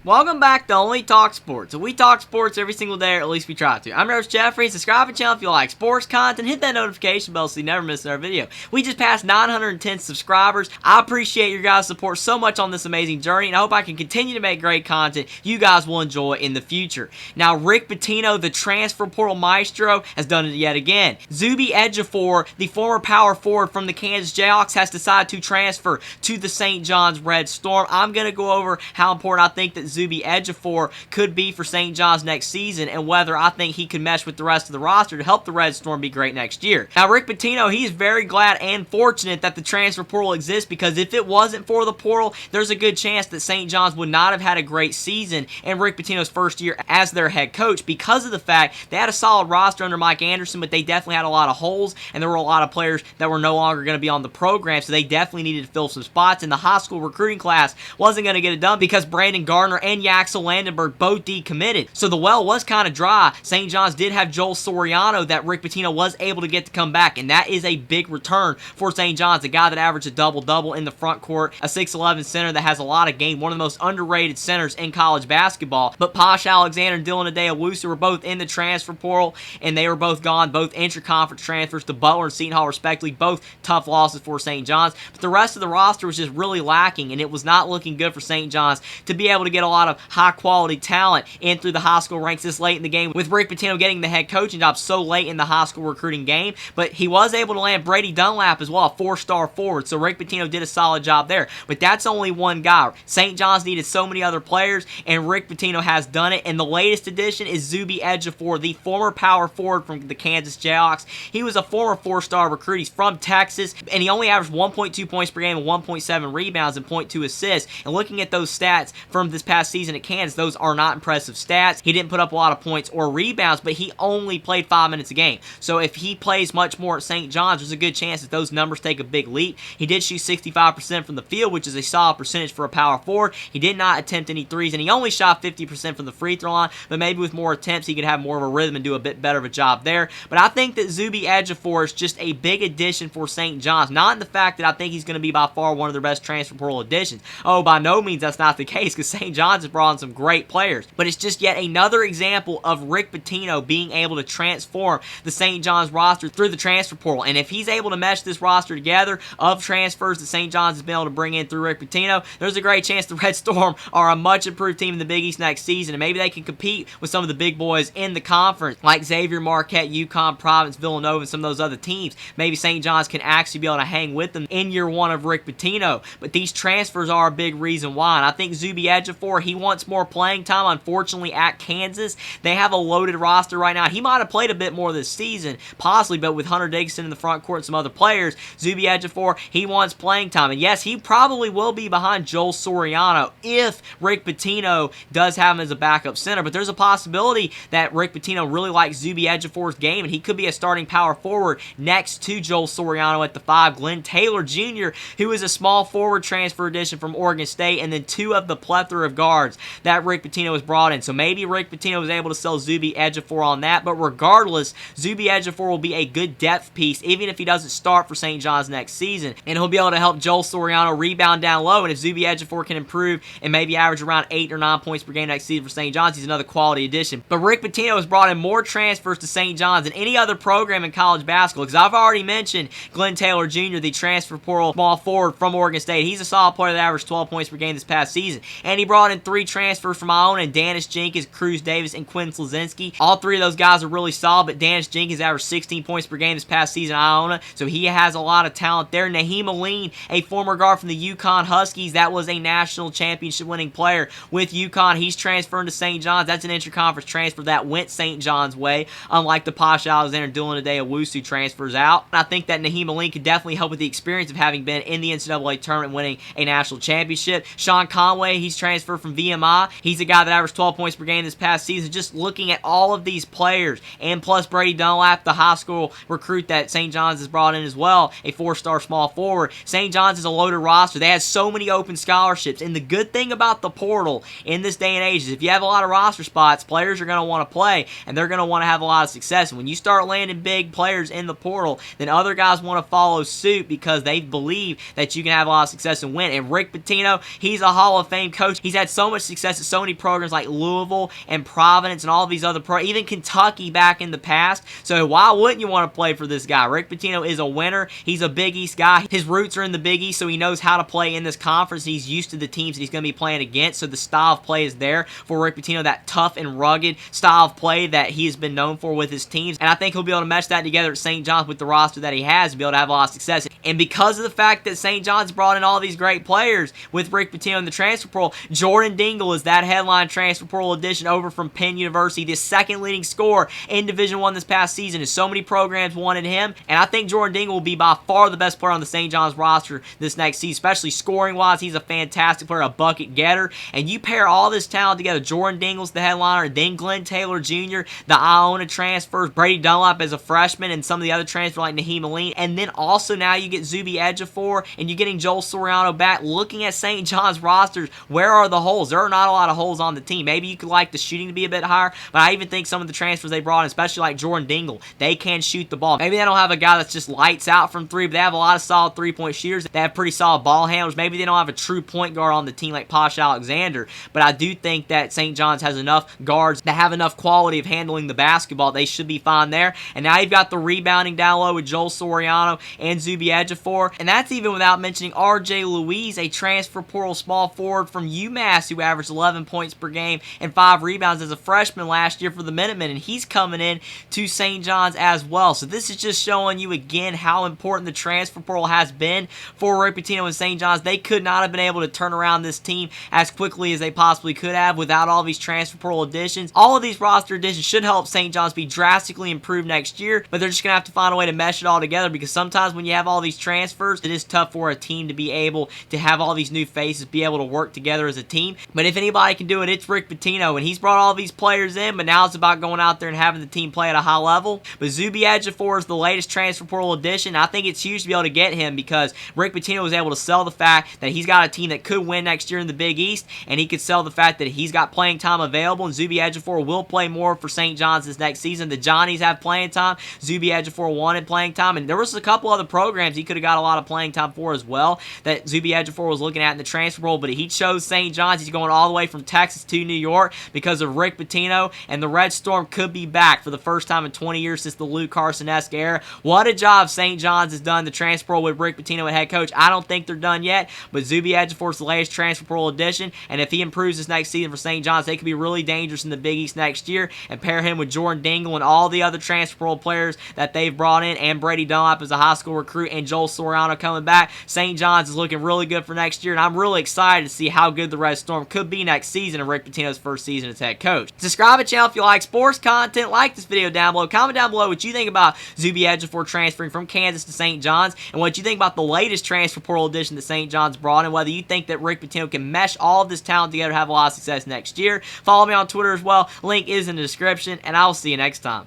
Welcome back to Only Talk Sports. So we talk sports every single day, or at least we try to. I'm your host Jeffrey. Subscribe to the channel if you like sports content. Hit that notification bell so you never miss another video. We just passed 910 subscribers. I appreciate your guys' support so much on this amazing journey, and I hope I can continue to make great content you guys will enjoy in the future. Now, Rick Pitino, the transfer portal maestro, has done it yet again. Zuby Ejiofor, the former power forward from the Kansas Jayhawks, has decided to transfer to the St. John's Red Storm. I'm going to go over how important I think that Zuby Ejiofor could be for St. John's next season and whether I think he could mesh with the rest of the roster to help the Red Storm be great next year. Now, Rick Pitino, he's very glad and fortunate that the transfer portal exists, because if it wasn't for the portal, there's a good chance that St. John's would not have had a great season in Rick Pitino's first year as their head coach, because of the fact they had a solid roster under Mike Anderson, but they definitely had a lot of holes, and there were a lot of players that were no longer going to be on the program, so they definitely needed to fill some spots, and the high school recruiting class wasn't going to get it done because Brandon Gardner and Axel Landenberg both decommitted. So the well was kind of dry. St. John's did have Joel Soriano that Rick Pitino was able to get to come back, and that is a big return for St. John's, a guy that averaged a double-double in the front court, a 6'11 center that has a lot of game, one of the most underrated centers in college basketball. But Posh Alexander and Dylan Adewusu were both in the transfer portal, and they were both gone, both intra-conference transfers to Butler and Seton Hall respectively, both tough losses for St. John's. But the rest of the roster was just really lacking, and it was not looking good for St. John's to be able to get a lot of high-quality talent in through the high school ranks this late in the game, with Rick Pitino getting the head coaching job so late in the high school recruiting game. But he was able to land Brady Dunlap as well, a four-star forward, so Rick Pitino did a solid job there. But that's only one guy. St. John's needed so many other players, and Rick Pitino has done it, and the latest addition is Zuby Ejiofor, the former power forward from the Kansas Jayhawks. He was a former four-star recruit. He's from Texas, and he only averaged 1.2 points per game and 1.7 rebounds and 0.2 assists. And looking at those stats from this past season at Kansas, those are not impressive stats. He didn't put up a lot of points or rebounds, but he only played 5 minutes a game. So if he plays much more at St. John's, there's a good chance that those numbers take a big leap. He did shoot 65% from the field, which is a solid percentage for a power forward. He did not attempt any threes, and he only shot 50% from the free throw line, but maybe with more attempts, he could have more of a rhythm and do a bit better of a job there. But I think that Zuby Ejiofor is just a big addition for St. John's, not in the fact that I think he's going to be by far one of their best transfer portal additions. Oh, by no means that's not the case, because St. John's has brought in some great players, but it's just yet another example of Rick Pitino being able to transform the St. John's roster through the transfer portal. And if he's able to mesh this roster together of transfers that St. John's has been able to bring in through Rick Pitino, there's a great chance the Red Storm are a much improved team in the Big East next season, and maybe they can compete with some of the big boys in the conference like Xavier, Marquette, UConn, Providence, Villanova, and some of those other teams. Maybe St. John's can actually be able to hang with them in year one of Rick Pitino. But these transfers are a big reason why, and I think Zuby Ejiofor, he wants more playing time. Unfortunately, at Kansas, they have a loaded roster right now. He might have played a bit more this season, possibly, but with Hunter Dickinson in the front court and some other players, Zuby Ejiofor, he wants playing time. And yes, he probably will be behind Joel Soriano if Rick Pitino does have him as a backup center, but there's a possibility that Rick Pitino really likes Zuby Ejiofor's game, and he could be a starting power forward next to Joel Soriano at the 5. Glenn Taylor Jr., who is a small forward transfer addition from Oregon State, and then two of the plethora of guards that Rick Pitino has brought in. So maybe Rick Pitino was able to sell Zuby Ejiofor on that, but regardless, Zuby Ejiofor will be a good depth piece even if he doesn't start for St. John's next season, and he'll be able to help Joel Soriano rebound down low. And if Zuby Ejiofor can improve and maybe average around 8 or 9 points per game next season for St. John's, he's another quality addition. But Rick Pitino has brought in more transfers to St. John's than any other program in college basketball, because I've already mentioned Glenn Taylor Jr., the transfer portal small forward from Oregon State. He's a solid player that averaged 12 points per game this past season, and he brought in 3 transfers from Iona, and Danis Jenkins, Cruz Davis, and Quinn Slazinski. All 3 of those guys are really solid, but Danis Jenkins averaged 16 points per game this past season at Iona, so he has a lot of talent there. Naheem Aline, a former guard from the UConn Huskies, that was a national championship winning player with UConn. He's transferring to St. John's. That's an intra-conference transfer that went St. John's way, unlike the Posh Alexander Dylan Adewusu transfers out. And I think that Naheem Aline could definitely help with the experience of having been in the NCAA tournament winning a national championship. Sean Conway, he's transferred from VMI. He's a guy that averaged 12 points per game this past season. Just looking at all of these players, and plus Brady Dunlap, the high school recruit that St. John's has brought in as well, a 4-star small forward. St. John's is a loaded roster. They have so many open scholarships, and the good thing about the portal in this day and age is if you have a lot of roster spots, players are going to want to play, and they're going to want to have a lot of success. And when you start landing big players in the portal, then other guys want to follow suit because they believe that you can have a lot of success and win. And Rick Pitino, he's a Hall of Fame coach. He's had had so much success at so many programs like Louisville and Providence and all these other even Kentucky back in the past. So why wouldn't you want to play for this guy? Rick Pitino is a winner. He's a Big East guy. His roots are in the Big East, so he knows how to play in this conference. He's used to the teams that he's going to be playing against, so the style of play is there for Rick Pitino, that tough and rugged style of play that he has been known for with his teams. And I think he'll be able to mesh that together at St. John's with the roster that he has and be able to have a lot of success. And because of the fact that St. John's brought in all these great players with Rick Pitino in the transfer portal, Jordan Dingle is that headline transfer portal addition over from Penn University, the second leading scorer in Division I this past season, and so many programs wanted him. And I think Jordan Dingle will be by far the best player on the St. John's roster this next season, especially scoring-wise. He's a fantastic player, a bucket getter. And you pair all this talent together. Jordan Dingle's the headliner, then Glenn Taylor Jr., the Iona transfers, Brady Dunlap as a freshman, and some of the other transfers like Naheem Aline. And then also now you get Zuby Ejiofor, and you're getting Joel Soriano back. Looking at St. John's rosters, where are the holes? There are not a lot of holes on the team. Maybe you could like the shooting to be a bit higher, but I even think some of the transfers they brought in, especially like Jordan Dingle, they can shoot the ball. Maybe they don't have a guy that's just lights out from three, but they have a lot of solid three-point shooters. They have pretty solid ball handlers. Maybe they don't have a true point guard on the team like Posh Alexander, but I do think that St. John's has enough guards that have enough quality of handling the basketball. They should be fine there. And now you've got the rebounding down low with Joel Soriano and Zuby Ejiofor, and that's even without mentioning R.J. Louise, a transfer portal small forward from UMass who averaged 11 points per game and 5 rebounds as a freshman last year for the Minutemen, and he's coming in to St. John's as well. So this is just showing you again how important the transfer portal has been for Rick Pitino and St. John's. They could not have been able to turn around this team as quickly as they possibly could have without all these transfer portal additions. All of these roster additions should help St. John's be drastically improved next year, but they're just going to have to find a way to mesh it all together, because sometimes when you have all these transfers, it is tough for a team to be able to have all these new faces be able to work together as a team. But if anybody can do it, it's Rick Pitino, and he's brought all these players in, but now it's about going out there and having the team play at a high level. But Zuby Ejiofor is the latest transfer portal addition. I think it's huge to be able to get him, because Rick Pitino was able to sell the fact that he's got a team that could win next year in the Big East, and he could sell the fact that he's got playing time available, and Zuby Ejiofor will play more for St. John's this next season. The Johnnies have playing time. Zuby Ejiofor wanted playing time, and there was a couple other programs he could have got a lot of playing time for as well that Zuby Ejiofor was looking at in the transfer portal, but he chose St. John's. He's going all the way from Texas to New York because of Rick Pitino, and the Red Storm could be back for the first time in 20 years since the Lou Carson-esque era. What a job St. John's has done, the transfer portal with Rick Pitino as head coach. I don't think they're done yet, but Zuby Ejiofor is the latest transfer portal addition, and if he improves this next season for St. John's, they could be really dangerous in the Big East next year, and pair him with Jordan Dingle and all the other transfer portal players that they've brought in, and Brady Dunlap as a high school recruit, and Joel Soriano coming back. St. John's is looking really good for next year, and I'm really excited to see how good the Red Storm could be next season in Rick Pitino's first season as head coach. Subscribe to the channel if you like sports content. Like this video down below. Comment down below what you think about Zuby Ejiofor transferring from Kansas to St. John's, and what you think about the latest transfer portal addition that St. John's brought in, whether you think that Rick Pitino can mesh all of this talent together to have a lot of success next year. Follow me on Twitter as well. Link is in the description, and I will see you next time.